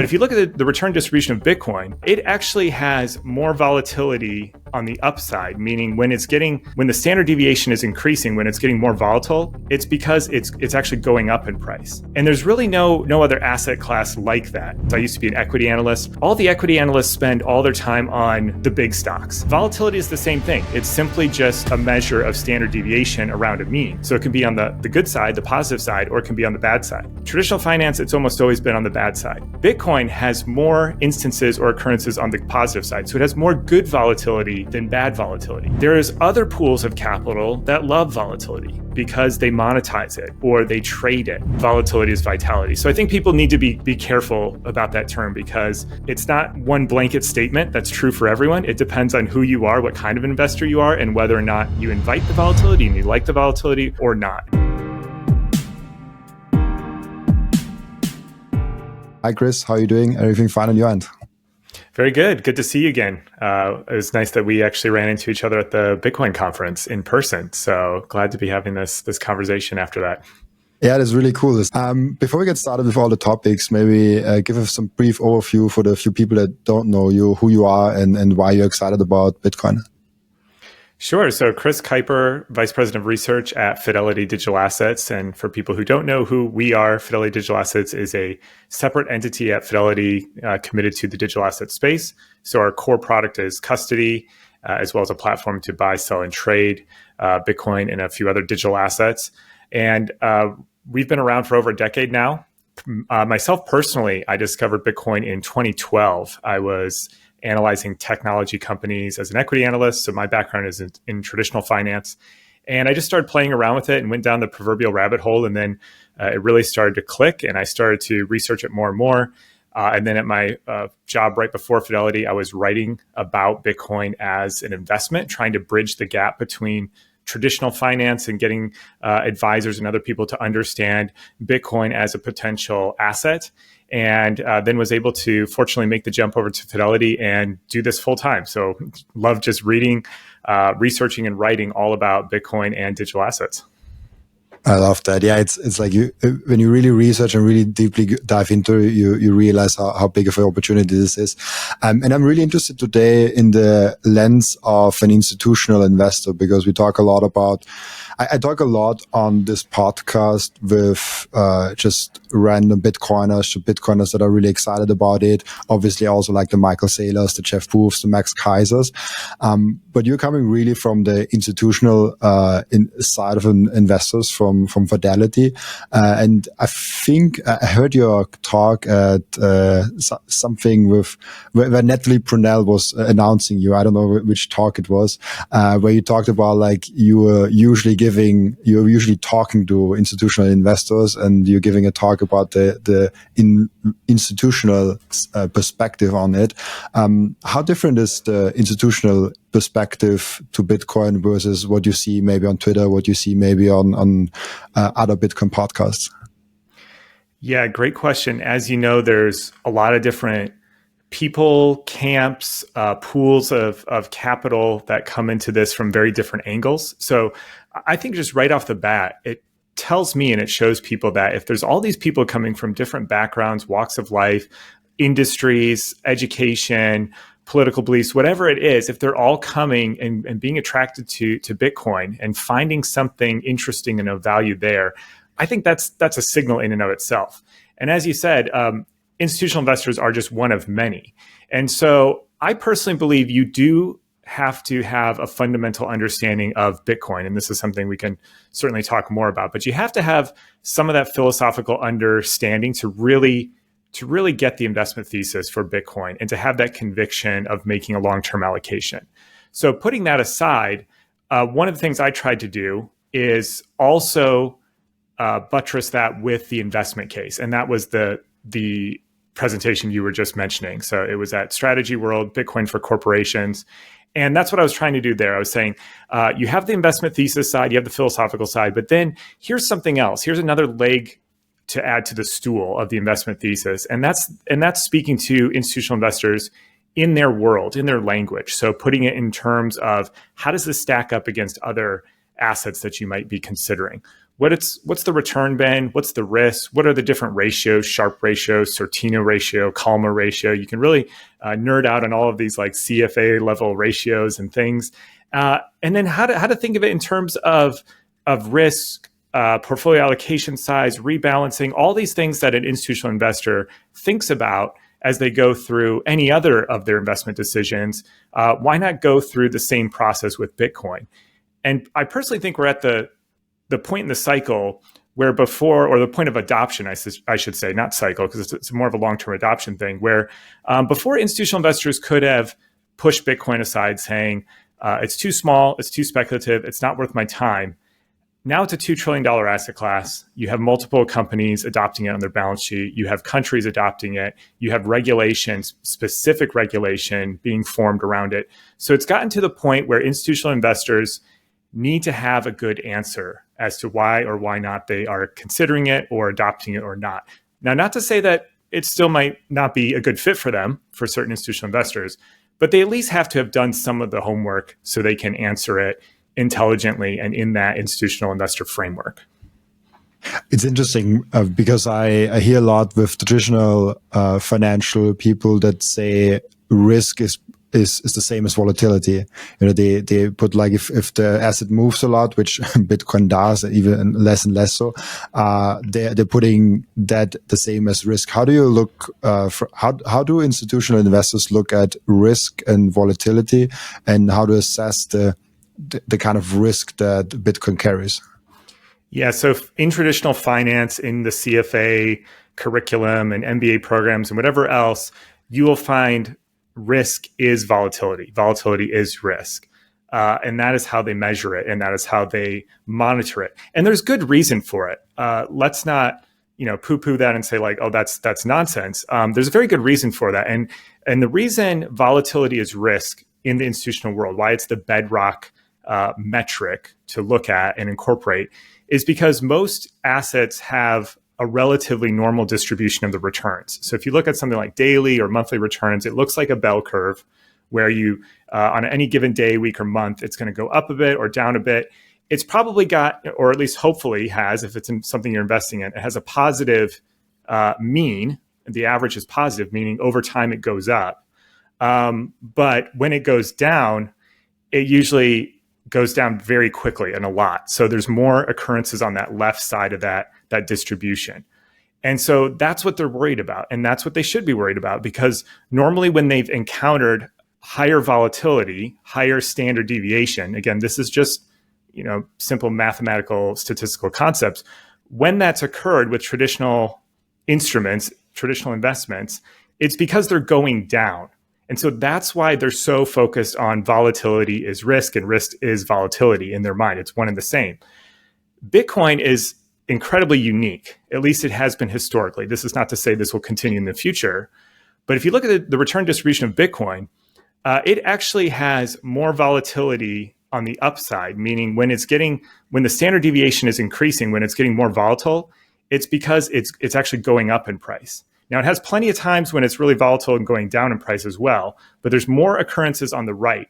if you look at the return distribution of Bitcoin, it actually has more volatility on the upside, meaning when the standard deviation is increasing, when it's getting more volatile, it's because it's actually going up in price. And there's really no other asset class like that. So I used to be an equity analyst. All the equity analysts spend all their time on the big stocks. Volatility is the same thing. It's simply just a measure of standard deviation around a mean. So it can be on the good side, the positive side, or it can be on the bad side. Traditional finance, it's almost always been on the bad side. Bitcoin has more instances or occurrences on the positive side. So it has more good volatility than bad volatility. There's other pools of capital that love volatility because they monetize it or they trade it. Volatility is vitality. So I think people need to be careful about that term because it's not one blanket statement that's true for everyone. It depends on who you are, what kind of investor you are, and whether or not you invite the volatility and you like the volatility or not. Hi, Chris. How are you doing? Everything fine on your end? Very good. Good to see you again. It was nice that we actually ran into each other at the Bitcoin conference in person. So glad to be having this conversation after that. Yeah, that's really cool. Before we get started with all the topics, maybe give us some brief overview for the few people that don't know you, who you are, and why you're excited about Bitcoin. Sure. So Chris Kuiper, Vice President of Research at Fidelity Digital Assets. And for people who don't know who we are, Fidelity Digital Assets is a separate entity at Fidelity committed to the digital asset space. So our core product is custody, as well as a platform to buy, sell, and trade Bitcoin and a few other digital assets. And we've been around for over a decade now. Myself personally, I discovered Bitcoin in 2012. I was analyzing technology companies as an equity analyst. So my background is in traditional finance. And I just started playing around with it and went down the proverbial rabbit hole. And then it really started to click and I started to research it more and more. And then at my job right before Fidelity, I was writing about Bitcoin as an investment, trying to bridge the gap between traditional finance and getting advisors and other people to understand Bitcoin as a potential asset. And then was able to fortunately make the jump over to Fidelity and do this full time. So love just reading, researching and writing all about Bitcoin and digital assets. I love that. Yeah, it's like when you really research and really deeply dive into it, you realize how big of an opportunity this is. And I'm really interested today in the lens of an institutional investor because we talk a lot about, I talk a lot on this podcast with just random Bitcoiners that are really excited about it. Obviously also like the Michael Saylors, the Jeff Booths, the Max Kaisers. But you're coming really from the institutional side of investors from Fidelity. And I think I heard your talk at something where Natalie Brunell was announcing you. I don't know which talk it was, where you talked about like you're usually talking to institutional investors and you're giving a talk about the institutional perspective on it. How different is the institutional perspective to Bitcoin versus what you see maybe on Twitter, what you see maybe on other Bitcoin podcasts? Yeah, great question. As you know, there's a lot of different people, camps, pools of capital that come into this from very different angles. So I think just right off the bat, it tells me and it shows people that if there's all these people coming from different backgrounds, walks of life, industries, education, political beliefs, whatever it is, if they're all coming and being attracted to Bitcoin and finding something interesting and of value there, I think that's a signal in and of itself. And as you said, institutional investors are just one of many. And so I personally believe you do have to have a fundamental understanding of Bitcoin. And this is something we can certainly talk more about, but you have to have some of that philosophical understanding to really get the investment thesis for Bitcoin and to have that conviction of making a long-term allocation. So putting that aside, one of the things I tried to do is also buttress that with the investment case. And that was the presentation you were just mentioning. So it was at Strategy World, Bitcoin for Corporations. And that's what I was trying to do there. I was saying, you have the investment thesis side, you have the philosophical side, but then here's something else. Here's another leg to add to the stool of the investment thesis. And that's speaking to institutional investors in their world, in their language. So putting it in terms of how does this stack up against other assets that you might be considering? what's the return been? What's the risk? What are the different ratios, Sharpe ratio, Sortino ratio, Kalmer ratio? You can really nerd out on all of these like CFA level ratios and things. And then how to think of it in terms of risk, portfolio allocation size, rebalancing, all these things that an institutional investor thinks about as they go through any other of their investment decisions. Why not go through the same process with Bitcoin? And I personally think we're at the point in the cycle where before, or the point of adoption, I should say, not cycle, because it's more of a long-term adoption thing, where before institutional investors could have pushed Bitcoin aside saying, it's too small, it's too speculative, it's not worth my time. Now it's a $2 trillion asset class. You have multiple companies adopting it on their balance sheet. You have countries adopting it. You have regulations, specific regulation being formed around it. So it's gotten to the point where institutional investors need to have a good answer as to why or why not they are considering it or adopting it or not. Now, not to say that it still might not be a good fit for them, for certain institutional investors, but they at least have to have done some of the homework so they can answer it intelligently and in that institutional investor framework. It's interesting because I hear a lot with traditional financial people that say risk is the same as volatility. You know, they put like if the asset moves a lot, which Bitcoin does, even less and less so, they're putting that the same as risk. How do you look? How do institutional investors look at risk and volatility, and how to assess the kind of risk that Bitcoin carries? Yeah, so in traditional finance, in the CFA curriculum and MBA programs and whatever else, you will find risk is volatility. Volatility is risk. And that is how they measure it, and that is how they monitor it. And there's good reason for it. Let's not, poo-poo that and say like, oh, that's nonsense. There's a very good reason for that. And the reason volatility is risk in the institutional world, why it's the bedrock metric to look at and incorporate, is because most assets have a relatively normal distribution of the returns. So if you look at something like daily or monthly returns, it looks like a bell curve where you, on any given day, week, or month, it's going to go up a bit or down a bit. It's probably got, or at least hopefully has, if it's in something you're investing in, it has a positive mean. The average is positive, meaning over time it goes up. But when it goes down, it usually goes down very quickly and a lot. So there's more occurrences on that left side of that distribution. And so that's what they're worried about. And that's what they should be worried about, because normally when they've encountered higher volatility, higher standard deviation, again, this is just, simple mathematical statistical concepts. When that's occurred with traditional instruments, traditional investments, it's because they're going down. And so that's why they're so focused on volatility is risk and risk is volatility in their mind. It's one and the same. Bitcoin is incredibly unique. At least it has been historically. This is not to say this will continue in the future. But if you look at the return distribution of Bitcoin, it actually has more volatility on the upside, meaning when the standard deviation is increasing, when it's getting more volatile, it's because it's actually going up in price. Now, it has plenty of times when it's really volatile and going down in price as well, but there's more occurrences on the right.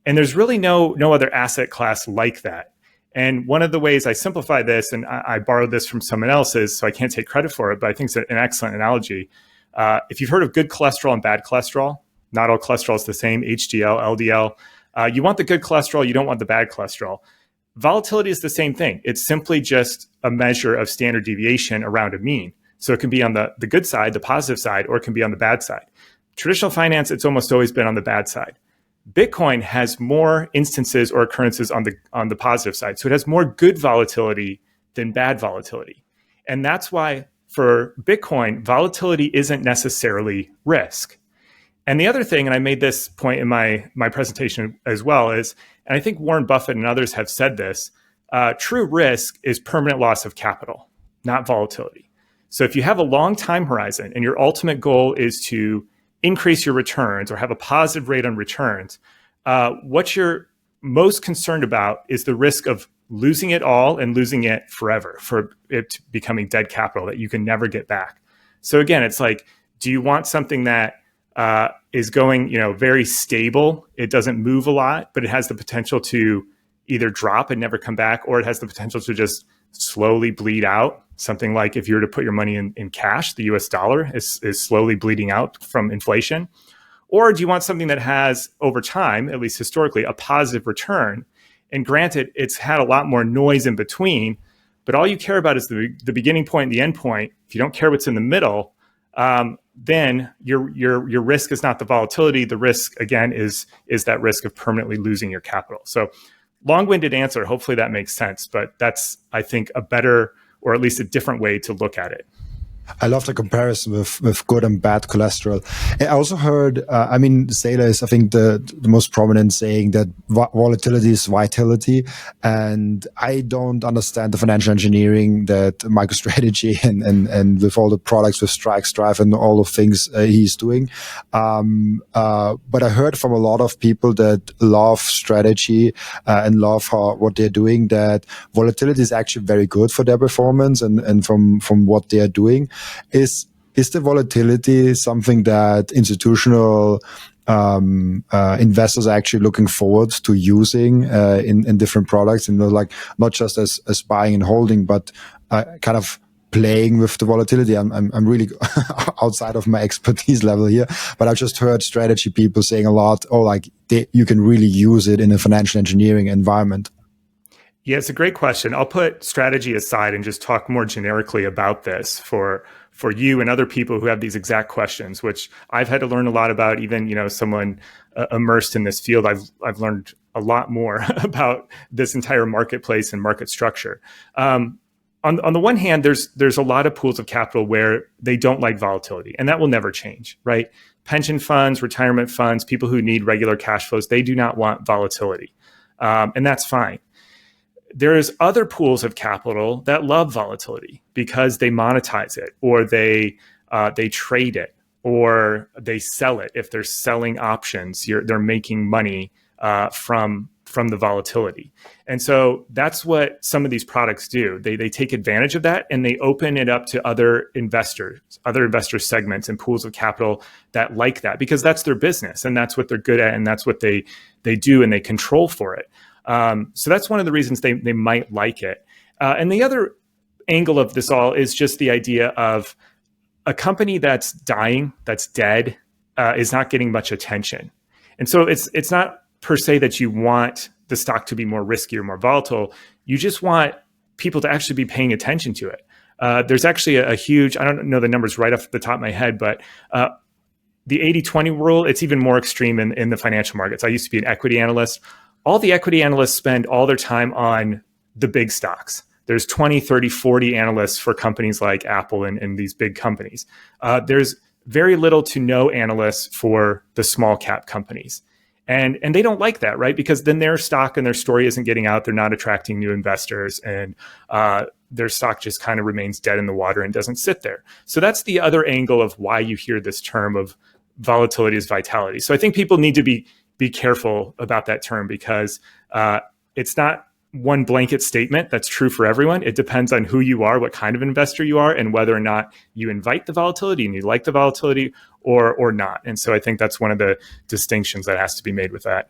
And there's really no other asset class like that. And one of the ways I simplify this, and I borrowed this from someone else's, so I can't take credit for it, but I think it's an excellent analogy. If you've heard of good cholesterol and bad cholesterol, not all cholesterol is the same, HDL, LDL. You want the good cholesterol, you don't want the bad cholesterol. Volatility is the same thing. It's simply just a measure of standard deviation around a mean. So it can be on the good side, the positive side, or it can be on the bad side. Traditional finance, it's almost always been on the bad side. Bitcoin has more instances or occurrences on the positive side. So it has more good volatility than bad volatility. And that's why for Bitcoin, volatility isn't necessarily risk. And the other thing, and I made this point in my presentation as well, is, and I think Warren Buffett and others have said this, true risk is permanent loss of capital, not volatility. So if you have a long time horizon and your ultimate goal is to increase your returns or have a positive rate on returns, what you're most concerned about is the risk of losing it all and losing it forever, for it becoming dead capital that you can never get back. So again, it's like, do you want something that is going, very stable? It doesn't move a lot, but it has the potential to either drop and never come back, or it has the potential to just slowly bleed out? Something like if you were to put your money in cash, the US dollar is slowly bleeding out from inflation. Or do you want something that has, over time, at least historically, a positive return? And granted, it's had a lot more noise in between, but all you care about is the beginning point and the end point. If you don't care what's in the middle, then your risk is not the volatility. The risk, again, is that risk of permanently losing your capital. So long-winded answer. Hopefully that makes sense. But that's, I think, a better, or at least a different way to look at it. I love the comparison with good and bad cholesterol. I also heard, Seyr is, I think, the most prominent saying that volatility is vitality. And I don't understand the financial engineering that MicroStrategy and with all the products with Strike, Strive, and all the things he's doing. But I heard from a lot of people that love strategy and love what they're doing, that volatility is actually very good for their performance and from what they are doing. Is the volatility something that institutional investors are actually looking forward to using in different products, and like not just as buying and holding, but kind of playing with the volatility? I'm really outside of my expertise level here, but I've just heard strategy people saying a lot, you can really use it in a financial engineering environment. Yeah, it's a great question. I'll put strategy aside and just talk more generically about this for you and other people who have these exact questions, which I've had to learn a lot about. Even, someone immersed in this field, I've learned a lot more about this entire marketplace and market structure. On the one hand, there's a lot of pools of capital where they don't like volatility, and that will never change, right? Pension funds, retirement funds, people who need regular cash flows, they do not want volatility, and that's fine. There's other pools of capital that love volatility because they monetize it, or they trade it, or they sell it. If they're selling options, they're making money from the volatility. And so that's what some of these products do. They take advantage of that, and they open it up to other investor segments and pools of capital that like that, because that's their business and that's what they're good at, and that's what they do, and they control for it. So that's one of the reasons they might like it. And the other angle of this all is just the idea of a company that's dying, that's dead, is not getting much attention. And so it's not per se that you want the stock to be more risky or more volatile. You just want people to actually be paying attention to it. There's actually a huge, I don't know the numbers right off the top of my head, but the 80-20 rule, it's even more extreme in the financial markets. I used to be an equity analyst. All the equity analysts spend all their time on the big stocks. There's 20, 30, 40 analysts for companies like Apple and these big companies. There's very little to no analysts for the small cap companies. And they don't like that, right? Because then their stock and their story isn't getting out. They're not attracting new investors, and their stock just kind of remains dead in the water and doesn't sit there. So that's the other angle of why you hear this term of volatility is vitality. So I think people need to be careful about that term, because it's not one blanket statement that's true for everyone. It depends on who you are, what kind of investor you are, and whether or not you invite the volatility and you like the volatility or not. And so I think that's one of the distinctions that has to be made with that.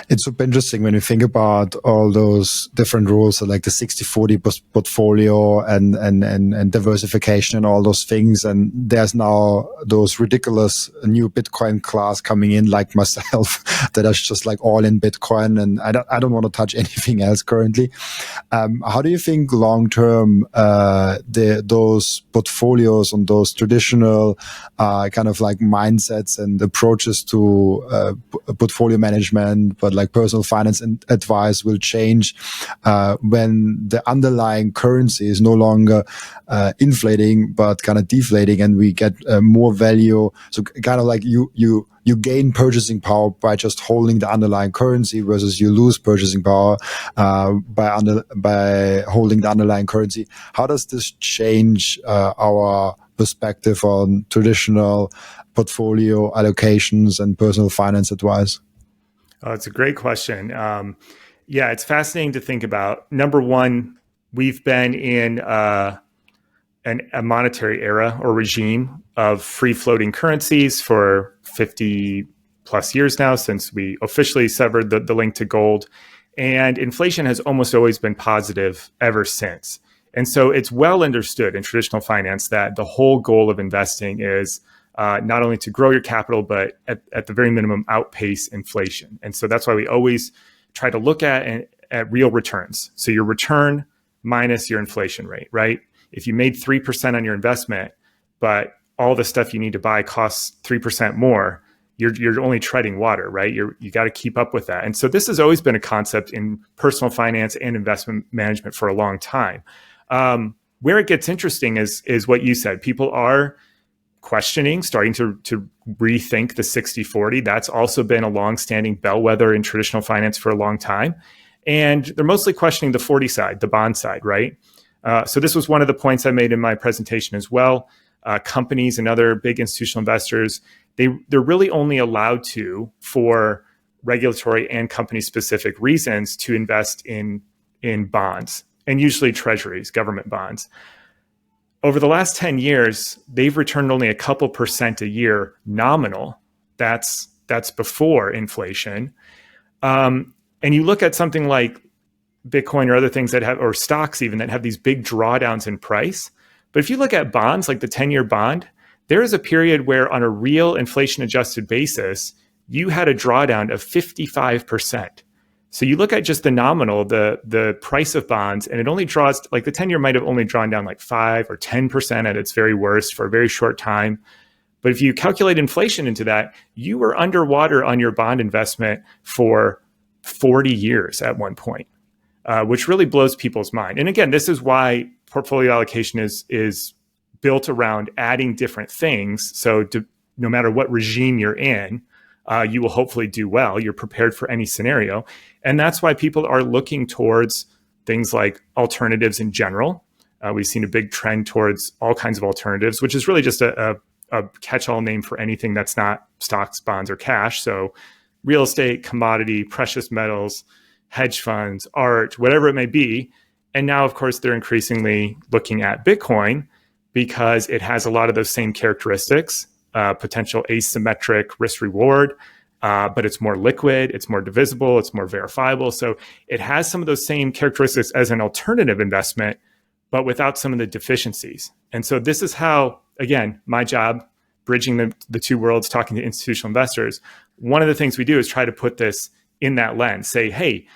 It's super interesting when you think about all those different rules, like the 60-40 portfolio and diversification and all those things. And there's now those ridiculous new Bitcoin class coming in, like myself, that is just like all in Bitcoin. And I don't want to touch anything else currently. How do you think long term those portfolios and those traditional kind of like mindsets and approaches to portfolio management, but like personal finance and advice, will change when the underlying currency is no longer inflating but kind of deflating, and we get more value? So kind of like you gain purchasing power by just holding the underlying currency, versus you lose purchasing power by holding the underlying currency. How does this change our perspective on traditional portfolio allocations and personal finance advice? Oh, it's a great question. Yeah, it's fascinating to think about. Number one, we've been in a monetary era or regime of free floating currencies for 50 plus years now, since we officially severed the link to gold. And inflation has almost always been positive ever since. And so it's well understood in traditional finance that the whole goal of investing is not only to grow your capital, but at the very minimum, outpace inflation. And so that's why we always try to look at real returns. So your return minus your inflation rate, right? If you made 3% on your investment, but all the stuff you need to buy costs 3% more, you're only treading water, right? You got to keep up with that. And so this has always been a concept in personal finance and investment management for a long time. Where it gets interesting is what you said. People are questioning, starting to rethink the 60-40. That's also been a longstanding bellwether in traditional finance for a long time. And they're mostly questioning the 40 side, the bond side, right? So this was one of the points I made in my presentation as well. Companies and other big institutional investors, they're really only allowed to, for regulatory and company-specific reasons, to invest in bonds, and usually treasuries, government bonds. Over the last 10 years, they've returned only a couple percent a year nominal. That's before inflation. And you look at something like Bitcoin or other things that have, or stocks even, that have these big drawdowns in price. But if you look at bonds, like the 10-year bond, there is a period where on a real inflation-adjusted basis, you had a drawdown of 55%. So you look at just the nominal, the price of bonds, and it only draws, like the 10-year might have only drawn down like 5 or 10% at its very worst for a very short time. But if you calculate inflation into that, you were underwater on your bond investment for 40 years at one point, which really blows people's mind. And again, this is why portfolio allocation is built around adding different things. So no matter what regime you're in, you will hopefully do well. You're prepared for any scenario. And that's why people are looking towards things like alternatives in general. We've seen a big trend towards all kinds of alternatives, which is really just a catch-all name for anything that's not stocks, bonds, or cash. So real estate, commodity, precious metals, hedge funds, art, whatever it may be. And now, of course, they're increasingly looking at Bitcoin because it has a lot of those same characteristics, potential asymmetric risk reward, but it's more liquid, it's more divisible, it's more verifiable. So it has some of those same characteristics as an alternative investment, but without some of the deficiencies. And so this is how, again, my job, bridging the two worlds, talking to institutional investors, one of the things we do is try to put this in that lens, say, hey,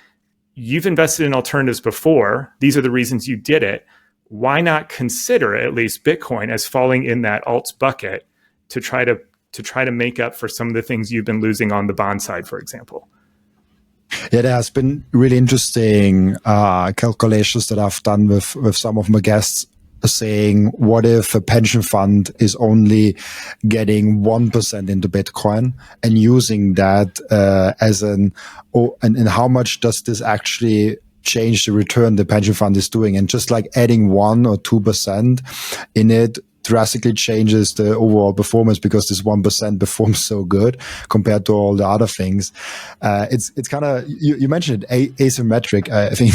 you've invested in alternatives before. These are the reasons you did it. Why not consider at least Bitcoin as falling in that alts bucket to try to make up for some of the things you've been losing on the bond side, for example? Yeah, there has been really interesting calculations that I've done with some of my guests, saying, what if a pension fund is only getting 1% into Bitcoin and using that and how much does this actually change the return the pension fund is doing? And just like adding 1 or 2% in it drastically changes the overall performance, because this 1% performs so good compared to all the other things. It's kind of, you mentioned it, asymmetric. I think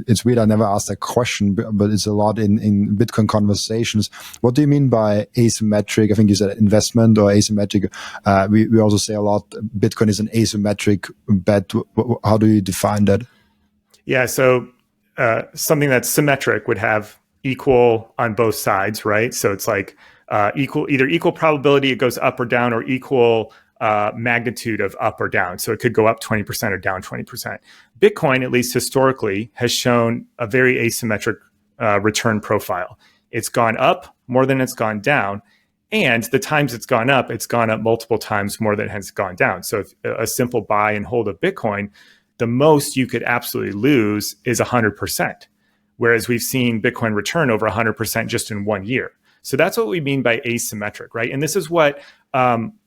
it's weird. I never asked that question, but it's a lot in Bitcoin conversations. What do you mean by asymmetric? I think you said investment or asymmetric. We also say a lot, Bitcoin is an asymmetric bet. How do you define that? Yeah, so something that's symmetric would have equal on both sides, right? So it's like either equal probability it goes up or down, or equal magnitude of up or down. So it could go up 20% or down 20%. Bitcoin, at least historically, has shown a very asymmetric return profile. It's gone up more than it's gone down. And the times it's gone up multiple times more than it has gone down. So if a simple buy and hold of Bitcoin, the most you could absolutely lose is 100%. Whereas we've seen Bitcoin return over 100% just in 1 year. So that's what we mean by asymmetric, right? And this is what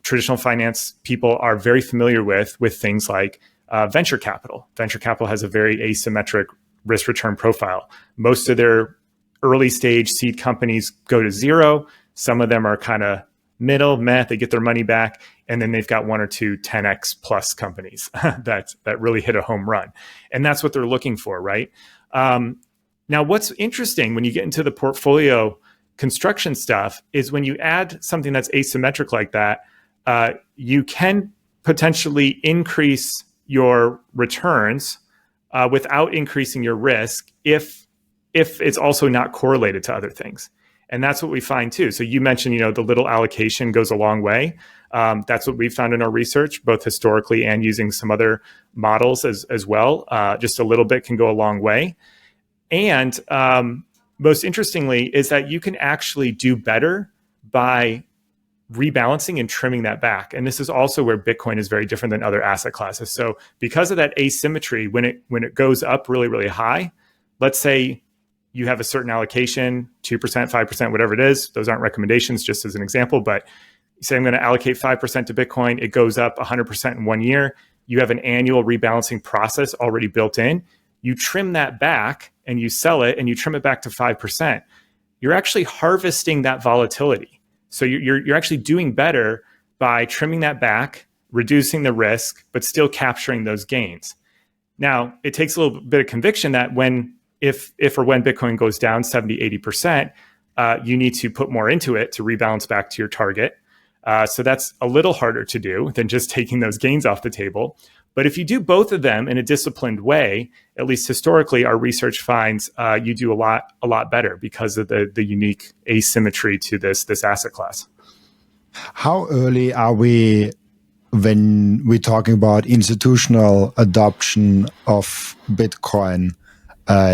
traditional finance people are very familiar with things like venture capital. Venture capital has a very asymmetric risk return profile. Most of their early stage seed companies go to zero. Some of them are kind of middle, they get their money back. And then they've got 1 or 2 10x plus companies that really hit a home run. And that's what they're looking for, right? Now, what's interesting when you get into the portfolio construction stuff is when you add something that's asymmetric like that, you can potentially increase your returns without increasing your risk if if it's also not correlated to other things. And that's what we find too. So you mentioned, the little allocation goes a long way. That's what we've found in our research, both historically and using some other models as well. Just a little bit can go a long way. And most interestingly is that you can actually do better by rebalancing and trimming that back. And this is also where Bitcoin is very different than other asset classes. So because of that asymmetry, when it goes up really, really high, let's say you have a certain allocation, 2%, 5%, whatever it is. Those aren't recommendations, just as an example. But you say I'm going to allocate 5% to Bitcoin. It goes up 100% in 1 year. You have an annual rebalancing process already built in. You trim that back and you sell it and you trim it back to 5%. You're actually harvesting that volatility. So you're actually doing better by trimming that back, reducing the risk, but still capturing those gains. Now, it takes a little bit of conviction that if or when Bitcoin goes down 70, 80%, you need to put more into it to rebalance back to your target. So that's a little harder to do than just taking those gains off the table. But if you do both of them in a disciplined way, at least historically, our research finds you do a lot better because of the unique asymmetry to this asset class. How early are we when we're talking about institutional adoption of Bitcoin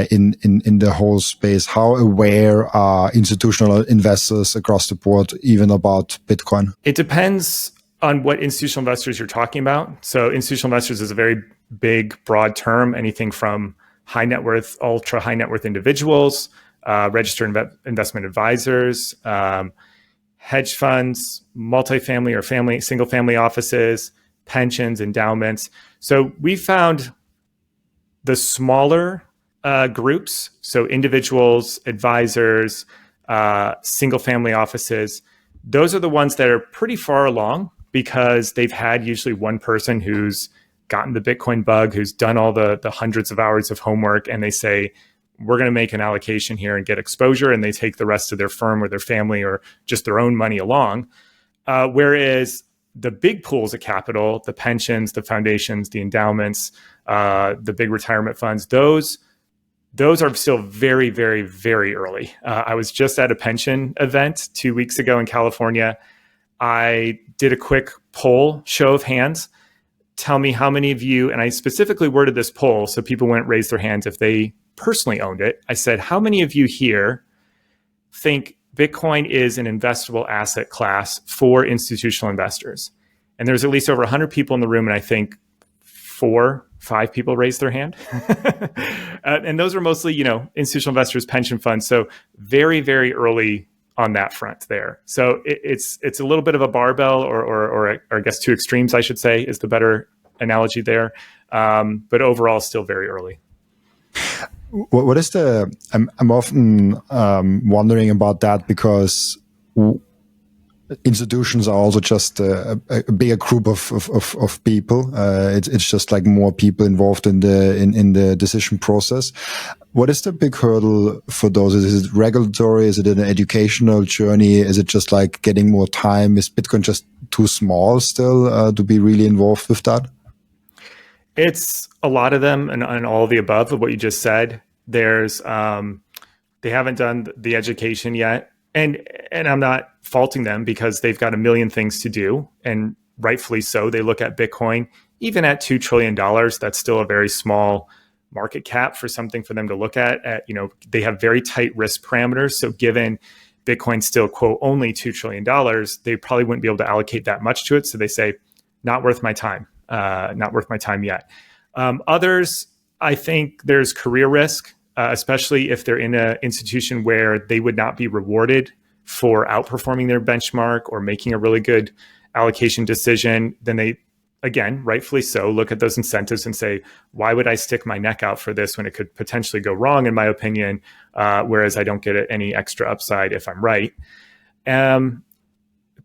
in the whole space? How aware are institutional investors across the board even about Bitcoin? It depends on what institutional investors you're talking about. So institutional investors is a very big, broad term, anything from high net worth, ultra high net worth individuals, registered investment advisors, hedge funds, multifamily or single family offices, pensions, endowments. So we found the smaller groups, so individuals, advisors, single family offices, those are the ones that are pretty far along because they've had usually one person who's gotten the Bitcoin bug, who's done all the hundreds of hours of homework, and they say, we're going to make an allocation here and get exposure, and they take the rest of their firm or their family or just their own money along. Whereas the big pools of capital, the pensions, the foundations, the endowments, the big retirement funds, those are still very, very, very early. I was just at a pension event 2 weeks ago in California. I did a quick poll, show of hands. Tell me how many of you, and I specifically worded this poll so people wouldn't raise their hands if they personally owned it. I said, how many of you here think Bitcoin is an investable asset class for institutional investors? And there's at least over 100 people in the room, and I think 4, 5 people raised their hand. And those are mostly, institutional investors, pension funds. So very, very early on that front there. So it's a little bit of a barbell or I guess two extremes, I should say, is the better analogy there. But overall, still very early. What is I'm often wondering about that because institutions are also just a bigger group of people. It's just like more people involved in the decision process. What is the big hurdle for those? Is it regulatory? Is it an educational journey? Is it just like getting more time? Is Bitcoin just too small still to be really involved with that? It's a lot of them and all of the above of what you just said. There's they haven't done the education yet. And I'm not faulting them because they've got a million things to do, and rightfully so. They look at Bitcoin, even at $2 trillion, that's still a very small market cap for something for them to look at. They have very tight risk parameters. So given Bitcoin still, quote, only $2 trillion, they probably wouldn't be able to allocate that much to it. So they say, not worth my time, not worth my time yet. Others, I think there's career risk. Especially if they're in an institution where they would not be rewarded for outperforming their benchmark or making a really good allocation decision, then they, again, rightfully so, look at those incentives and say, why would I stick my neck out for this when it could potentially go wrong, in my opinion, whereas I don't get any extra upside if I'm right.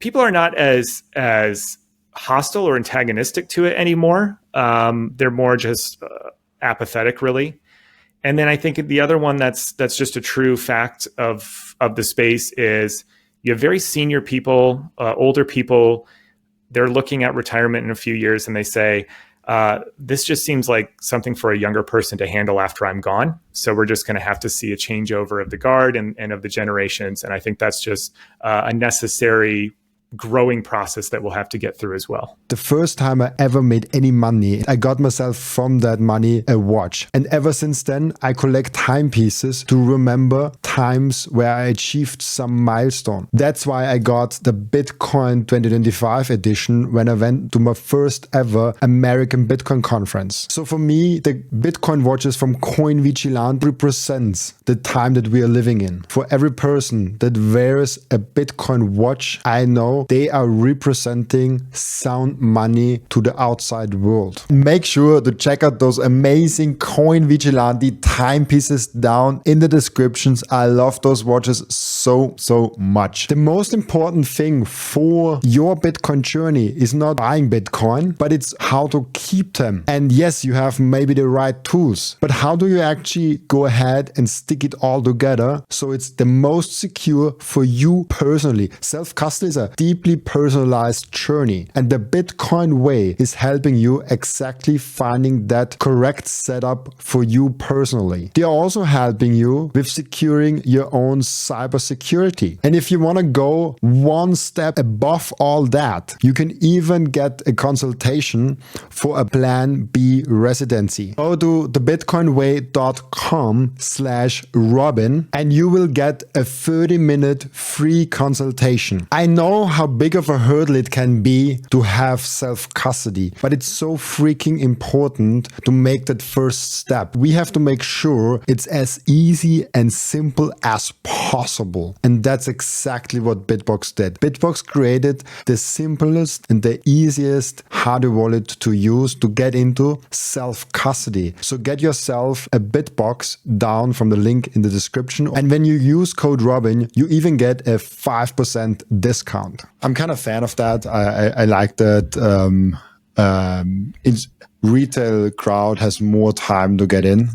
People are not as hostile or antagonistic to it anymore. They're more just apathetic, really. And then I think the other one that's just a true fact of the space is you have very senior people, older people. They're looking at retirement in a few years, and they say, this just seems like something for a younger person to handle after I'm gone. So we're just going to have to see a changeover of the guard and of the generations. And I think that's just a necessary growing process that we'll have to get through as well. The first time I ever made any money, I got myself from that money a watch. And ever since then, I collect timepieces to remember times where I achieved some milestone. That's why I got the Bitcoin 2025 edition when I went to my first ever American Bitcoin conference. So for me, the Bitcoin watches from Coin Vigilante represents the time that we are living in. For every person that wears a Bitcoin watch, I know they are representing sound money to the outside world. Make sure to check out those amazing Coin Vigilante timepieces down in the descriptions. I love those watches so much. The most important thing for your Bitcoin journey is not buying Bitcoin, but it's how to keep them. And yes, you have maybe the right tools, but how do you actually go ahead and stick it all together so it's the most secure for you personally? Self-custody is a deeply personalized journey, and the Bitcoin way is helping you exactly finding that correct setup for you personally. They are also helping you with securing your own cybersecurity. And if you want to go one step above all that, you can even get a consultation for a Plan B residency. Go to thebitcoinway.com/Robin and you will get a 30-minute free consultation. I know how big of a hurdle it can be to have self-custody, but it's so freaking important to make that first step. We have to make sure it's as easy and simple as possible. And that's exactly what BitBox did. BitBox created the simplest and the easiest hardware wallet to use to get into self-custody. So get yourself a BitBox down from the link in the description. And when you use code Robin, you even get a 5% discount. I'm kind of a fan of that. I like that. Retail crowd has more time to get in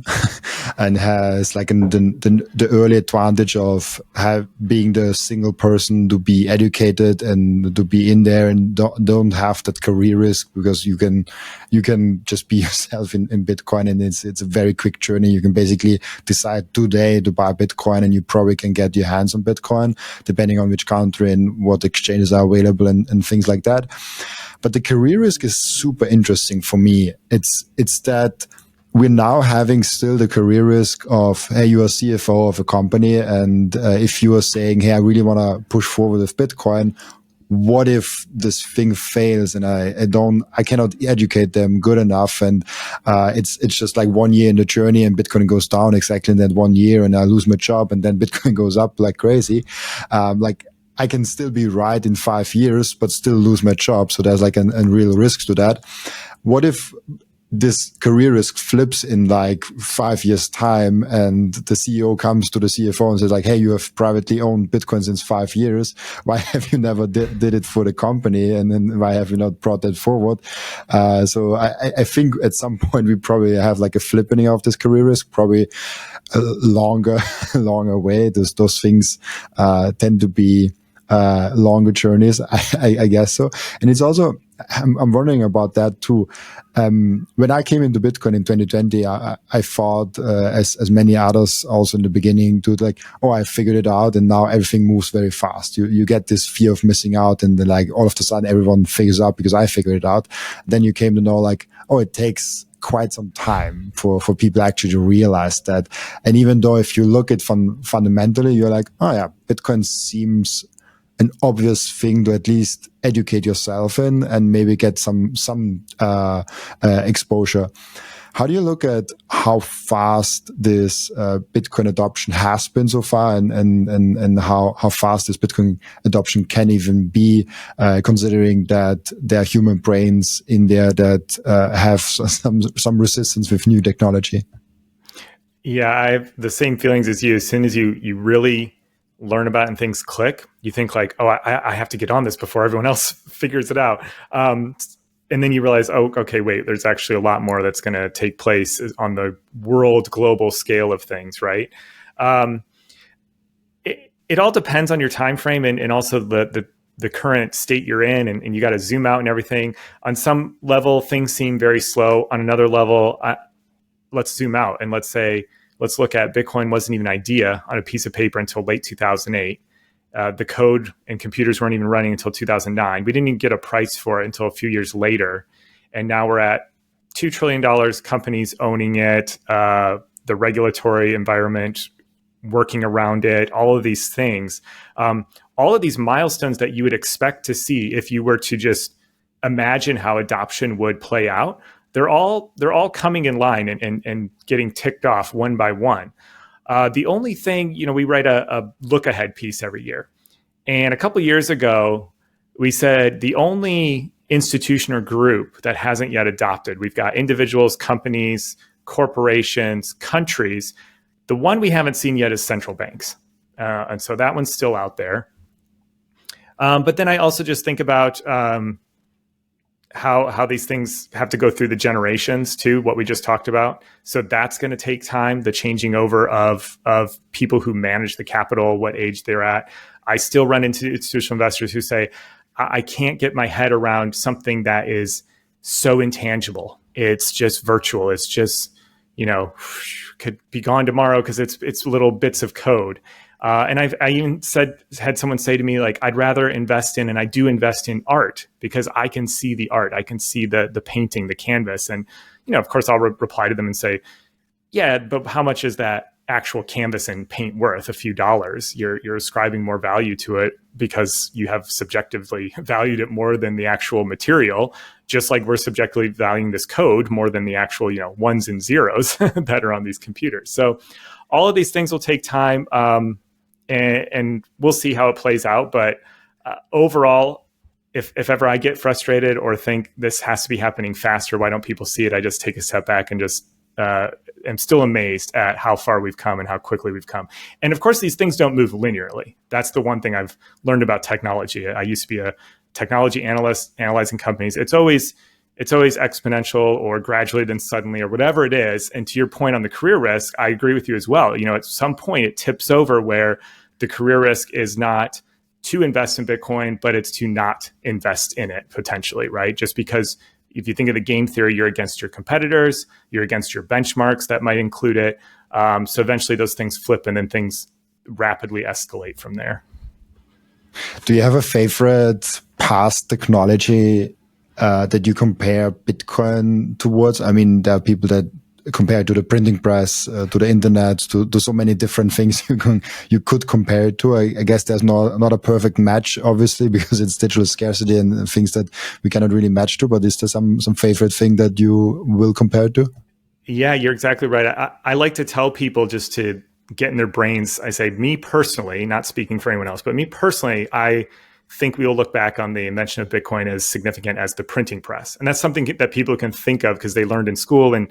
and has like the early advantage of being the single person to be educated and to be in there and don't have that career risk, because you can just be yourself in Bitcoin, and it's a very quick journey. You can basically decide today to buy Bitcoin and you probably can get your hands on Bitcoin depending on which country and what exchanges are available and things like that. But the career risk is super interesting for me. It's that we're now having still the career risk of, hey, you are CFO of a company, and if you are saying, hey, I really want to push forward with Bitcoin, what if this thing fails and I cannot educate them good enough, and it's just like 1 year in the journey and Bitcoin goes down exactly in that 1 year and I lose my job and then Bitcoin goes up like crazy. I can still be right in 5 years, but still lose my job. So there's like a real risk to that. What if this career risk flips in like 5 years time and the CEO comes to the CFO and says like, hey, you have privately owned Bitcoin since 5 years. Why have you never did it for the company? And then why have you not brought that forward? So I think at some point we probably have like a flipping of this career risk, probably a longer way. Those things tend to be longer journeys, I guess so. And it's also, I'm wondering about that too. When I came into Bitcoin in 2020, I thought, as many others also in the beginning, to like, oh, I figured it out and now everything moves very fast. You get this fear of missing out, and then like all of a sudden everyone figures out because I figured it out. Then you came to know like, oh, it takes quite some time for people actually to realize that. And even though if you look at fundamentally, you're like, oh yeah, Bitcoin seems an obvious thing to at least educate yourself in and maybe get some exposure. How do you look at how fast this Bitcoin adoption has been so far, and how fast this Bitcoin adoption can even be, considering that there are human brains in there that have some resistance with new technology? Yeah, I have the same feelings as you. As soon as you really learn about it and things click, you think like, oh, I have to get on this before everyone else figures it out. And then you realize, oh, okay, wait, there's actually a lot more that's going to take place on the world global scale of things, right? It all depends on your time frame and also the the current state you're in, and you got to zoom out and everything. On some level, things seem very slow. On another level, let's zoom out and let's look at Bitcoin wasn't even an idea on a piece of paper until late 2008. The code and computers weren't even running until 2009. We didn't even get a price for it until a few years later. And now we're at $2 trillion, companies owning it, the regulatory environment working around it, all of these things. All of these milestones that you would expect to see if you were to just imagine how adoption would play out, they're all coming in line and getting ticked off one by one. The only thing, we write a look ahead piece every year. And a couple of years ago, we said the only institution or group that hasn't yet adopted, we've got individuals, companies, corporations, countries. The one we haven't seen yet is central banks. And so that one's still out there. But then I also just think about how these things have to go through the generations too, what we just talked about. So that's going to take time, the changing over of people who manage the capital, what age they're at. I still run into institutional investors who say, I can't get my head around something that is so intangible. It's just virtual. It's just, could be gone tomorrow because it's little bits of code. And I even had someone say to me, like, I'd rather invest in, and I do invest in art because I can see the art. I can see the painting, the canvas. And, of course, I'll reply to them and say, yeah, but how much is that actual canvas and paint worth? A few dollars. You're ascribing more value to it because you have subjectively valued it more than the actual material, just like we're subjectively valuing this code more than the actual, ones and zeros that are on these computers. So all of these things will take time. And we'll see how it plays out. But overall, if ever I get frustrated or think this has to be happening faster, why don't people see it? I just take a step back and just am still amazed at how far we've come and how quickly we've come. And of course, these things don't move linearly. That's the one thing I've learned about technology. I used to be a technology analyst analyzing companies. It's always exponential or gradually then suddenly or whatever it is. And to your point on the career risk, I agree with you as well. At some point it tips over where the career risk is not to invest in Bitcoin, but it's to not invest in it potentially, right? Just because if you think of the game theory, you're against your competitors, you're against your benchmarks that might include it. So eventually those things flip and then things rapidly escalate from there. Do you have a favorite past technology that you compare Bitcoin towards? I mean, there are people that compare it to the printing press, to the internet, to so many different things you could compare it to. I guess there's not a perfect match, obviously, because it's digital scarcity and things that we cannot really match to. But is there some favorite thing that you will compare it to? Yeah, you're exactly right. I like to tell people just to get in their brains. I say, me personally, not speaking for anyone else, but me personally, I think we will look back on the invention of Bitcoin as significant as the printing press. And that's something that people can think of because they learned in school and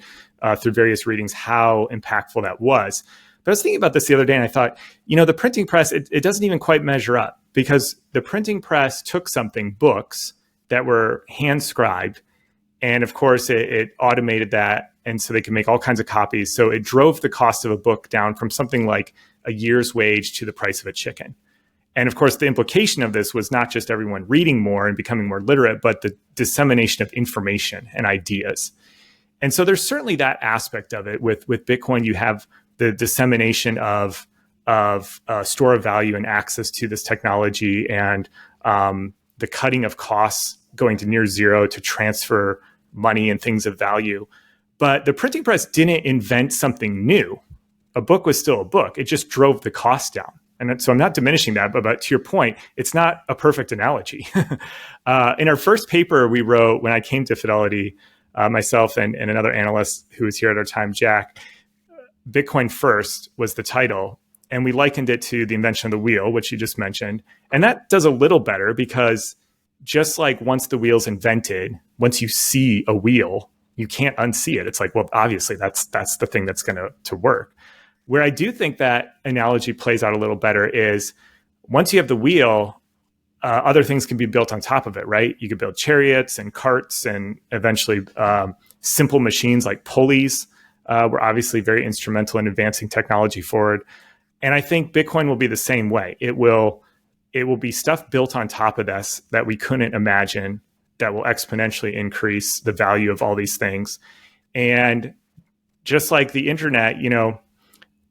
through various readings how impactful that was. But I was thinking about this the other day and I thought, the printing press, it doesn't even quite measure up because the printing press took books that were hand scribed. And of course, it automated that. And so they can make all kinds of copies. So it drove the cost of a book down from something like a year's wage to the price of a chicken. And of course, the implication of this was not just everyone reading more and becoming more literate, but the dissemination of information and ideas. And so there's certainly that aspect of it. With Bitcoin, you have the dissemination of store of value and access to this technology and the cutting of costs going to near zero to transfer money and things of value. But the printing press didn't invent something new. A book was still a book. It just drove the cost down. And so I'm not diminishing that, but to your point, it's not a perfect analogy. In our first paper we wrote when I came to Fidelity, myself and another analyst who was here at our time, Jack, Bitcoin First was the title. And we likened it to the invention of the wheel, which you just mentioned. And that does a little better because just like once the wheel's invented, once you see a wheel, you can't unsee it. It's like, well, obviously that's the thing that's going to work. Where I do think that analogy plays out a little better is once you have the wheel, other things can be built on top of it, right? You could build chariots and carts and eventually simple machines like pulleys were obviously very instrumental in advancing technology forward. And I think Bitcoin will be the same way. It will it will be stuff built on top of this that we couldn't imagine that will exponentially increase the value of all these things. And just like the internet,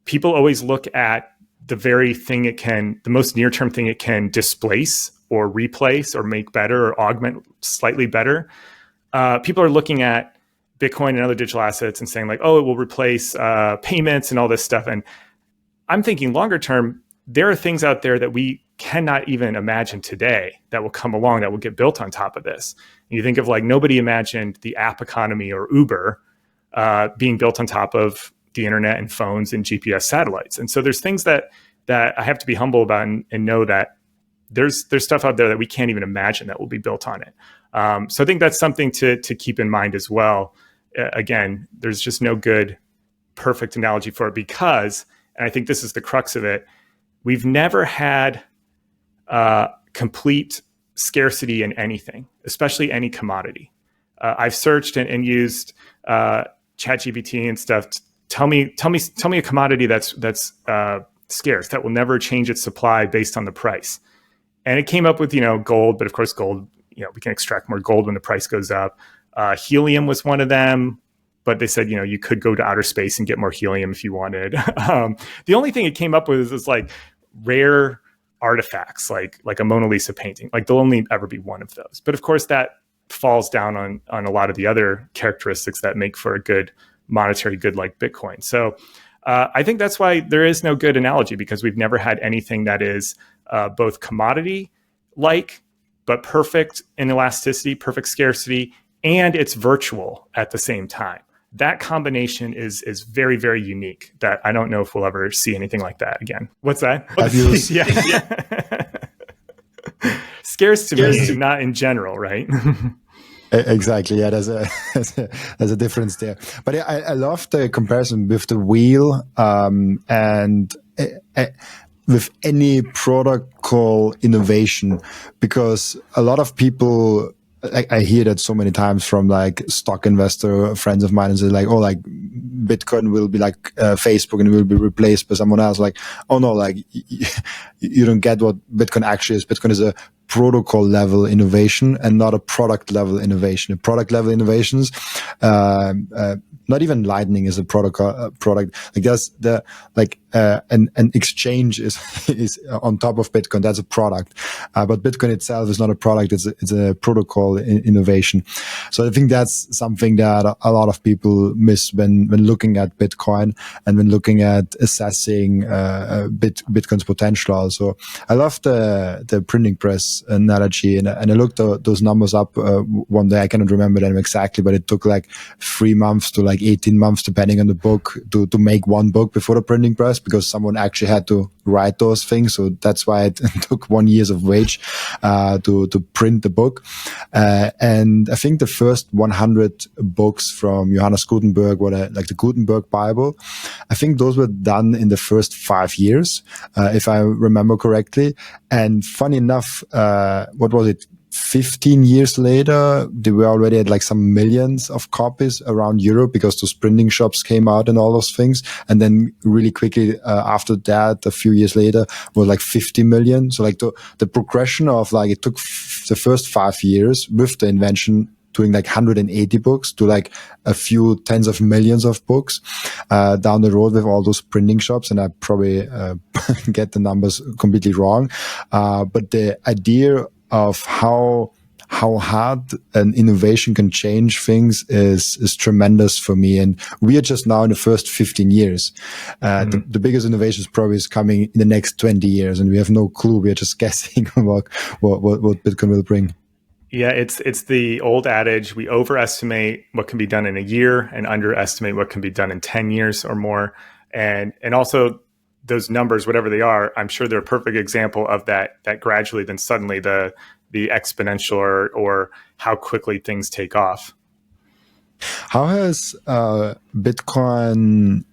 people always look at the very thing the most near-term thing it can displace or replace or make better or augment slightly better. People are looking at Bitcoin and other digital assets and saying like, oh, it will replace payments and all this stuff. And I'm thinking longer term, there are things out there that we cannot even imagine today that will come along that will get built on top of this. And you think of like, nobody imagined the app economy or Uber being built on top of the internet and phones and GPS satellites. And so there's things that I have to be humble about and know that there's stuff out there that we can't even imagine that will be built on it. So I think that's something to keep in mind as well. Again, there's just no good, perfect analogy for it because, and I think this is the crux of it, we've never had complete scarcity in anything, especially any commodity. I've searched and used ChatGPT and stuff. Tell me a commodity that's scarce that will never change its supply based on the price. And it came up with gold, but of course gold, we can extract more gold when the price goes up. Helium was one of them, but they said you could go to outer space and get more helium if you wanted. The only thing it came up with is like rare artifacts, like a Mona Lisa painting. Like there'll only ever be one of those. But of course that falls down on a lot of the other characteristics that make for a good monetary good like Bitcoin. So I think that's why there is no good analogy, because we've never had anything that is both commodity-like, but perfect in elasticity, perfect scarcity, and it's virtual at the same time. That combination is very, very unique that I don't know if we'll ever see anything like that again. What's that? Yeah. Scarce to me, not in general, right? Exactly. Yeah, there's a difference there. But I love the comparison with the wheel and with any protocol innovation, because a lot of people, I hear that so many times from like stock investor friends of mine, and they're like, oh, like Bitcoin will be like Facebook and it will be replaced by someone else. Like, oh no, like you don't get what Bitcoin actually is. Bitcoin is a protocol level innovation and not a product level innovation. Product level innovations, not even Lightning is a product. Like there's an exchange is on top of Bitcoin. That's a product, but Bitcoin itself is not a product. It's a protocol innovation. So I think that's something that a lot of people miss when looking at Bitcoin and when looking at assessing Bitcoin's potential. Also, I love the printing press analogy, and I looked those numbers up one day. I cannot remember them exactly, but it took like 3 months to like 18 months, depending on the book, to make one book before the printing press, because someone actually had to write those things. So that's why it took 1 year of wage to print the book. And I think the first 100 books from Johannes Gutenberg were like the Gutenberg Bible. I think those were done in the first 5 years, if I remember correctly. And funny enough, what was it? 15 years later, they were already at like some millions of copies around Europe, because those printing shops came out and all those things. And then really quickly after that, a few years later, were like 50 million. So like the progression of like, it took the first 5 years with the invention doing like 180 books to like a few tens of millions of books down the road with all those printing shops. And I probably get the numbers completely wrong. But the idea of how hard an innovation can change things is tremendous for me. And we are just now in the first 15 years. The biggest innovation probably is coming in the next 20 years, and we have no clue. We are just guessing about what Bitcoin will bring. Yeah, it's the old adage, we overestimate what can be done in a year and underestimate what can be done in 10 years or more. And also those numbers, whatever they are, I'm sure they're a perfect example of that gradually, then suddenly the exponential or how quickly things take off. How has Bitcoin...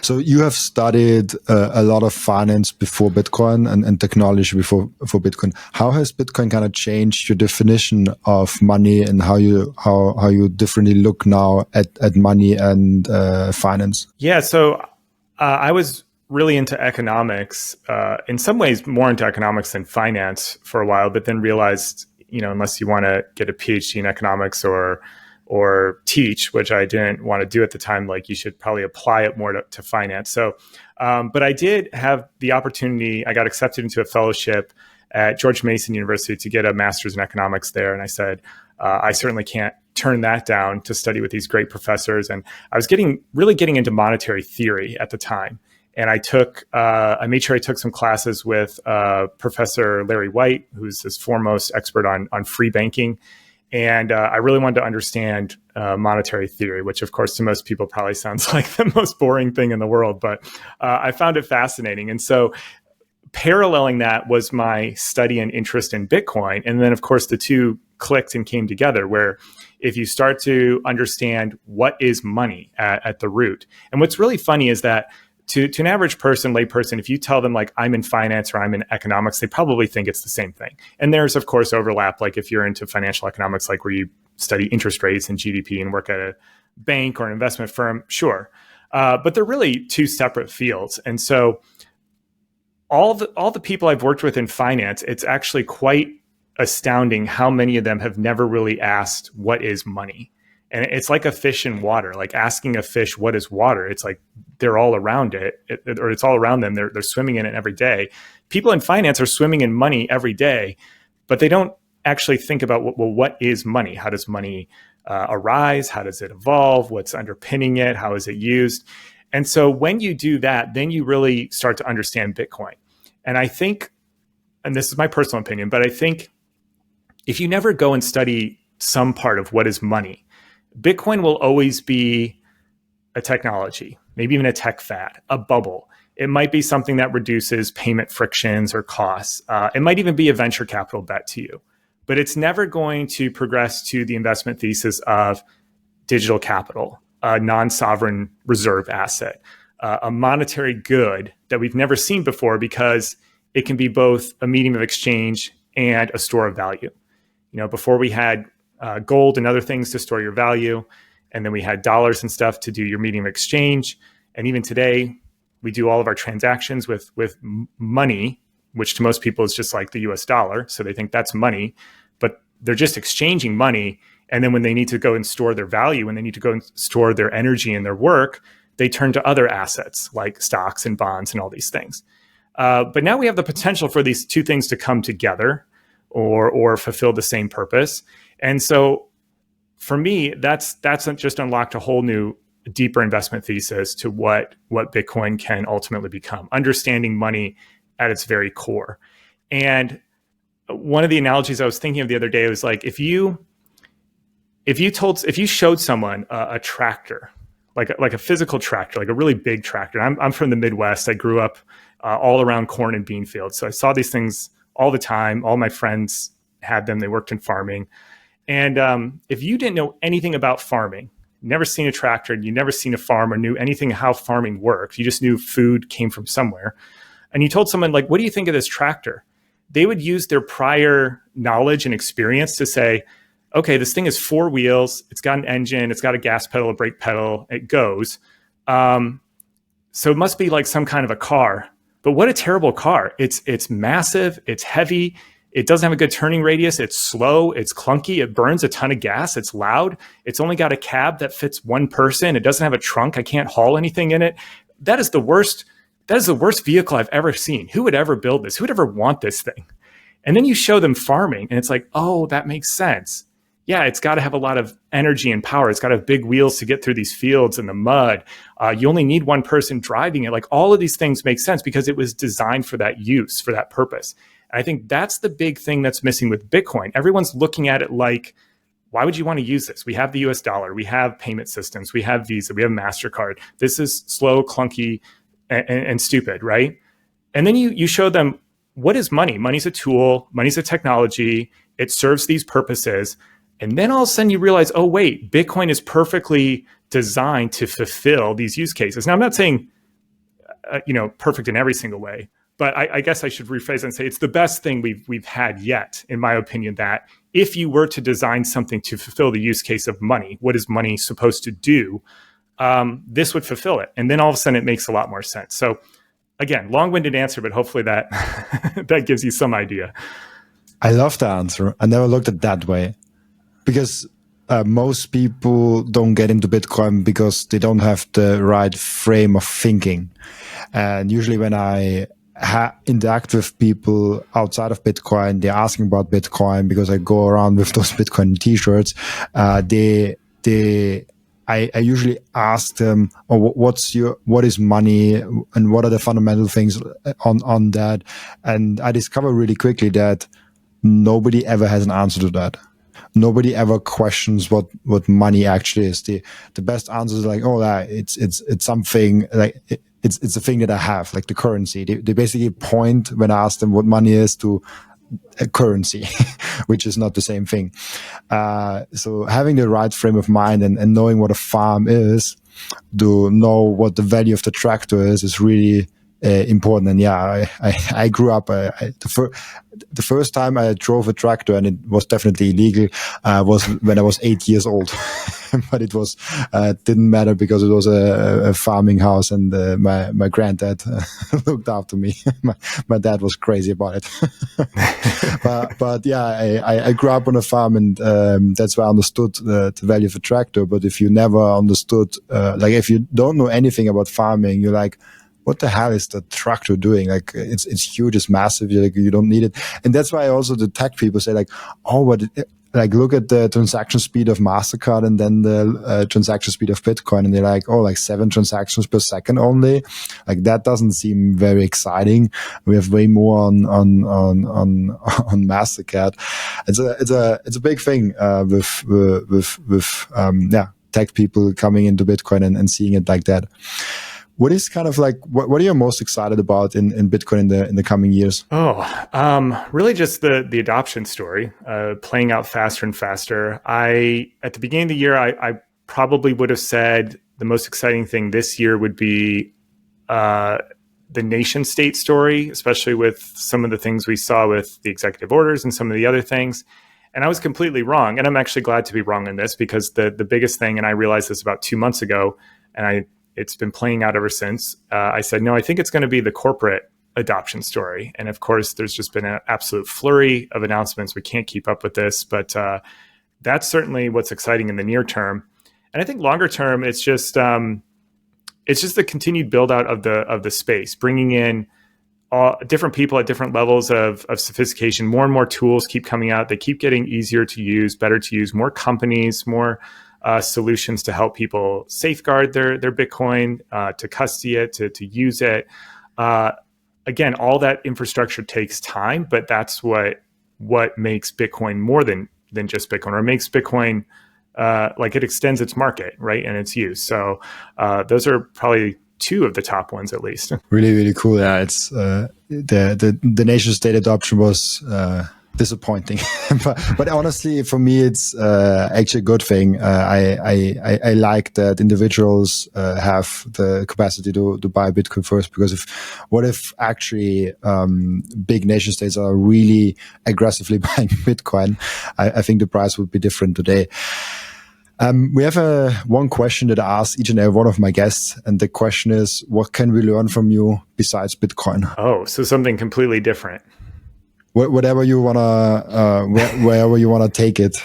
So you have studied a lot of finance before Bitcoin and technology before Bitcoin. How has Bitcoin kind of changed your definition of money and how you differently look now at money and finance? Yeah, so I was really into economics, in some ways more into economics than finance for a while, but then realized, unless you want to get a PhD in economics or teach, which I didn't want to do at the time, like you should probably apply it more to finance. So, but I did have the opportunity. I got accepted into a fellowship at George Mason University to get a master's in economics there. And I said, I certainly can't turn that down to study with these great professors. And I was really getting into monetary theory at the time. And I made sure I took some classes with Professor Larry White, who's this foremost expert on free banking. And I really wanted to understand monetary theory, which of course to most people probably sounds like the most boring thing in the world, but I found it fascinating. And so paralleling that was my study and interest in Bitcoin. And then of course the two clicked and came together, where if you start to understand what is money at the root. And what's really funny is that to an average person, layperson, if you tell them like I'm in finance or I'm in economics, they probably think it's the same thing. And there's of course overlap, like if you're into financial economics, like where you study interest rates and GDP and work at a bank or an investment firm, sure. But they're really two separate fields. And so all the people I've worked with in finance, it's actually quite astounding how many of them have never really asked what is money. And it's like a fish in water, like asking a fish, what is water? It's like they're all around it, or it's all around them. They're swimming in it every day. People in finance are swimming in money every day, but they don't actually think about, what is money? How does money arise? How does it evolve? What's underpinning it? How is it used? And so when you do that, then you really start to understand Bitcoin. And I think, and this is my personal opinion, but I think if you never go and study some part of what is money, Bitcoin will always be a technology, maybe even a tech fad, a bubble. It might be something that reduces payment frictions or costs. It might even be a venture capital bet to you, but it's never going to progress to the investment thesis of digital capital, a non-sovereign reserve asset, a monetary good that we've never seen before, because it can be both a medium of exchange and a store of value. Before we had gold and other things to store your value. And then we had dollars and stuff to do your medium of exchange. And even today, we do all of our transactions with money, which to most people is just like the US dollar. So they think that's money, but they're just exchanging money. And then when they need to go and store their value, when they need to go and store their energy and their work, they turn to other assets like stocks and bonds and all these things. But now we have the potential for these two things to come together or fulfill the same purpose. And so for me, that's just unlocked a whole new, deeper investment thesis to what Bitcoin can ultimately become, understanding money at its very core. And one of the analogies I was thinking of the other day was like, if you showed someone a tractor, like a physical tractor, like a really big tractor. I'm from the Midwest. I grew up all around corn and bean fields. So I saw these things all the time. All my friends had them. They worked in farming. And if you didn't know anything about farming, never seen a tractor, you never seen a farm or knew anything how farming works, you just knew food came from somewhere, and you told someone like, what do you think of this tractor? They would use their prior knowledge and experience to say, okay, this thing is 4 wheels, it's got an engine, it's got a gas pedal, a brake pedal, it goes. So it must be like some kind of a car. But what a terrible car. It's massive, it's heavy, it doesn't have a good turning radius, it's slow, it's clunky, it burns a ton of gas, it's loud, it's only got a cab that fits one person, it doesn't have a trunk, I can't haul anything in it. That is the worst vehicle I've ever seen. Who would ever build this? Who would ever want this thing? And then you show them farming and it's like, oh, that makes sense. Yeah, it's got to have a lot of energy and power. It's got to have big wheels to get through these fields and the mud. You only need one person driving it. Like all of these things make sense because it was designed for that use, for that purpose. And I think that's the big thing that's missing with Bitcoin. Everyone's looking at it like, why would you want to use this? We have the US dollar, we have payment systems, we have Visa, we have MasterCard. This is slow, clunky, and stupid, right? And then you show them, what is money? Money's a tool, money's a technology, it serves these purposes. And then all of a sudden you realize, oh, wait, Bitcoin is perfectly designed to fulfill these use cases. Now, I'm not saying, perfect in every single way, but I guess I should rephrase and say it's the best thing we've had yet, in my opinion, that if you were to design something to fulfill the use case of money, what is money supposed to do? This would fulfill it. And then all of a sudden it makes a lot more sense. So again, long-winded answer, but hopefully that that gives you some idea. I love the answer. I never looked at it that way, because most people don't get into Bitcoin because they don't have the right frame of thinking. And usually when I interact with people outside of Bitcoin, they're asking about Bitcoin because I go around with those Bitcoin t-shirts. I usually ask them, oh, what is money and what are the fundamental things on that? And I discover really quickly that nobody ever has an answer to that. Nobody ever questions what money actually is. The best answer is like, oh, it's something like it's a thing that I have, like the currency. They basically point, when I ask them what money is, to a currency, which is not the same thing. So having the right frame of mind and knowing what a farm is, to know what the value of the tractor is really important. And yeah, I grew up, the first time I drove a tractor, and it was definitely illegal, was when I was 8 years old. But it was, didn't matter because it was a farming house, and my granddad looked after me. My dad was crazy about it. but yeah, I grew up on a farm, and that's why I understood the value of a tractor. But if you never understood, like if you don't know anything about farming, you're like, what the hell is the tractor doing? Like it's huge, it's massive. You don't need it. And that's why also the tech people say like, oh, like look at the transaction speed of MasterCard and then the transaction speed of Bitcoin. And they're like, oh, like 7 transactions per second only. Like that doesn't seem very exciting. We have way more on MasterCard. It's a big thing, with tech people coming into Bitcoin and seeing it like that. What is kind of like, what are you most excited about in Bitcoin in the coming years? Really just the adoption story, playing out faster and faster. At the beginning of the year, I probably would have said the most exciting thing this year would be the nation state story, especially with some of the things we saw with the executive orders and some of the other things. And I was completely wrong. And I'm actually glad to be wrong in this, because the biggest thing, and I realized this about 2 months ago, and it's been playing out ever since. I said, no, I think it's going to be the corporate adoption story. And of course, there's just been an absolute flurry of announcements. We can't keep up with this, but that's certainly what's exciting in the near term. And I think longer term, it's just the continued build out of the space, bringing in different people at different levels of sophistication. More and more tools keep coming out. They keep getting easier to use, better to use. More companies, more solutions to help people safeguard their Bitcoin, to custody it, to use it. Again, all that infrastructure takes time, but that's what makes Bitcoin more than just Bitcoin, or makes Bitcoin like it extends its market, right, and its use. So those are probably 2 of the top ones, at least. Really, really cool. Yeah, it's the nation state adoption was disappointing, but honestly, for me, it's actually a good thing. I like that individuals have the capacity to buy Bitcoin first, because what if actually big nation states are really aggressively buying Bitcoin? I think the price would be different today. We have one question that I ask each and every one of my guests, and the question is, what can we learn from you besides Bitcoin? Oh, so something completely different. Whatever you wanna, wherever you wanna take it.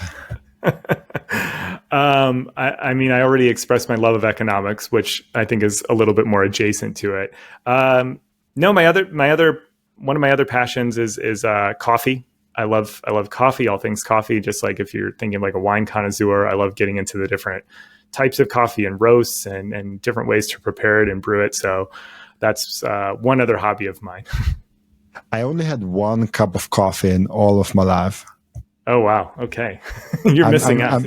I mean, I already expressed my love of economics, which I think is a little bit more adjacent to it. No, one of my other passions is coffee. I love coffee, all things coffee. Just like if you're thinking like a wine connoisseur, I love getting into the different types of coffee and roasts and different ways to prepare it and brew it. So that's one other hobby of mine. I only had 1 cup of coffee in all of my life. Oh, wow. Okay. You're missing out.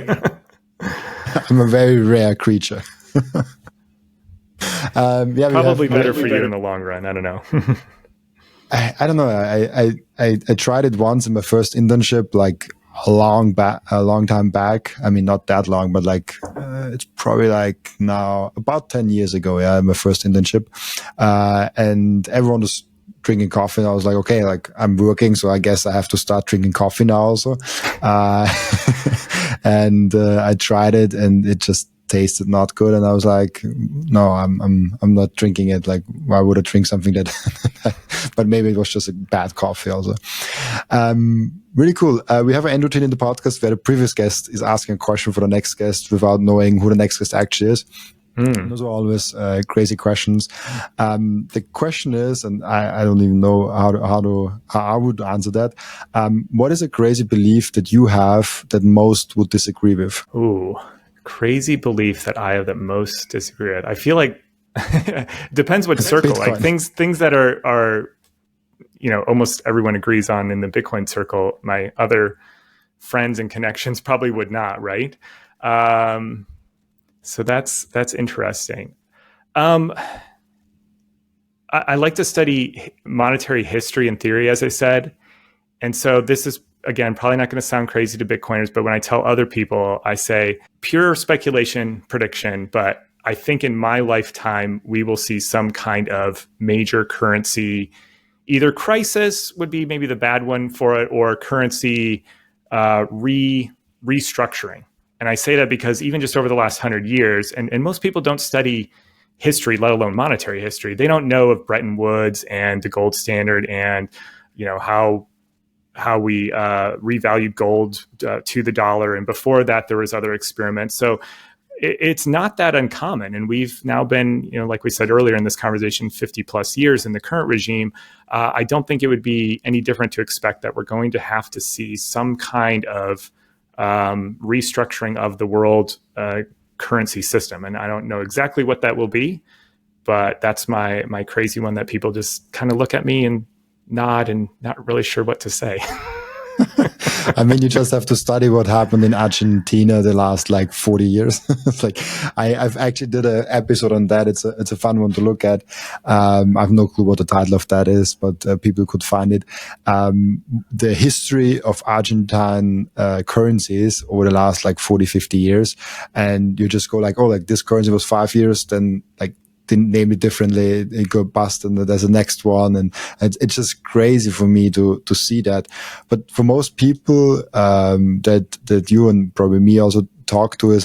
I'm a very rare creature. Probably better for you in the long run. I don't know. I don't know. I tried it once in my first internship, like a long time back. I mean, not that long, but like it's probably like now about 10 years ago. Yeah, my first internship, and everyone was drinking coffee, and I was like, okay, like I'm working, so I guess I have to start drinking coffee now also. And I tried it, and it just tasted not good, and I was like, no, I'm not drinking it. Like, why would I drink something that? But maybe it was just a bad coffee also. Really cool. We have an end routine in the podcast where the previous guest is asking a question for the next guest without knowing who the next guest actually is. Those are always crazy questions. The question is, and I don't even know how I would answer that. What is a crazy belief that you have that most would disagree with? Ooh, crazy belief that I have that most disagree with. I feel like depends what circle. Bitcoin. Like things that are almost everyone agrees on in the Bitcoin circle. My other friends and connections probably would not, right? So that's interesting. I like to study monetary history and theory, as I said. And so this is, again, probably not going to sound crazy to Bitcoiners, but when I tell other people, I say pure speculation prediction, but I think in my lifetime, we will see some kind of major currency, either crisis would be maybe the bad one for it, or currency restructuring. And I say that because even just over the last 100 years, and most people don't study history, let alone monetary history. They don't know of Bretton Woods and the gold standard and, how we revalued gold to the dollar. And before that, there was other experiments. So it's not that uncommon. And we've now been, like we said earlier in this conversation, 50 plus years in the current regime. I don't think it would be any different to expect that we're going to have to see some kind of restructuring of the world currency system. And I don't know exactly what that will be, but that's my crazy one that people just kind of look at me and nod and not really sure what to say. I mean, you just have to study what happened in Argentina the last 40 years. It's like I've actually did an episode on that. It's a fun one to look at. I have no clue what the title of that is, but people could find it. The history of Argentine currencies over the last 40, 50 years, and you just go this currency was 5 years, then didn't name it differently, it go bust, and there's a next one, and it's just crazy for me to see that. But for most people that you and probably me also talk to, is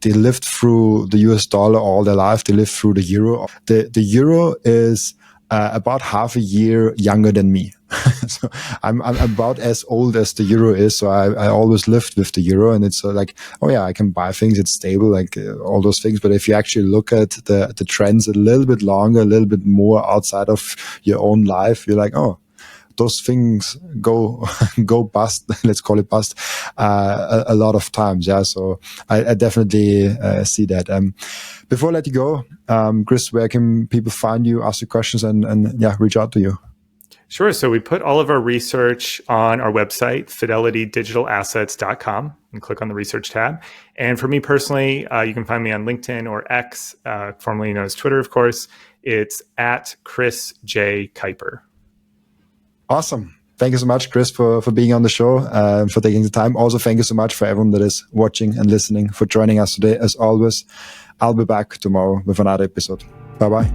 they lived through the US dollar all their life. They lived through the euro. The euro is about half a year younger than me. So I'm about as old as the euro is. So I always lived with the euro, and it's oh yeah, I can buy things. It's stable, all those things. But if you actually look at the trends a little bit longer, a little bit more outside of your own life, you're like, oh, those things go bust. Let's call it bust a lot of times. Yeah. So I definitely see that. Before I let you go, Chris, where can people find you, ask you questions, and reach out to you? Sure. So we put all of our research on our website, fidelitydigitalassets.com, and click on the research tab. And for me personally, you can find me on LinkedIn or X, formerly known as Twitter, of course. It's at Chris J. Kuiper. Awesome. Thank you so much, Chris, for being on the show, for taking the time. Also, thank you so much for everyone that is watching and listening, for joining us today. As always, I'll be back tomorrow with another episode. Bye-bye.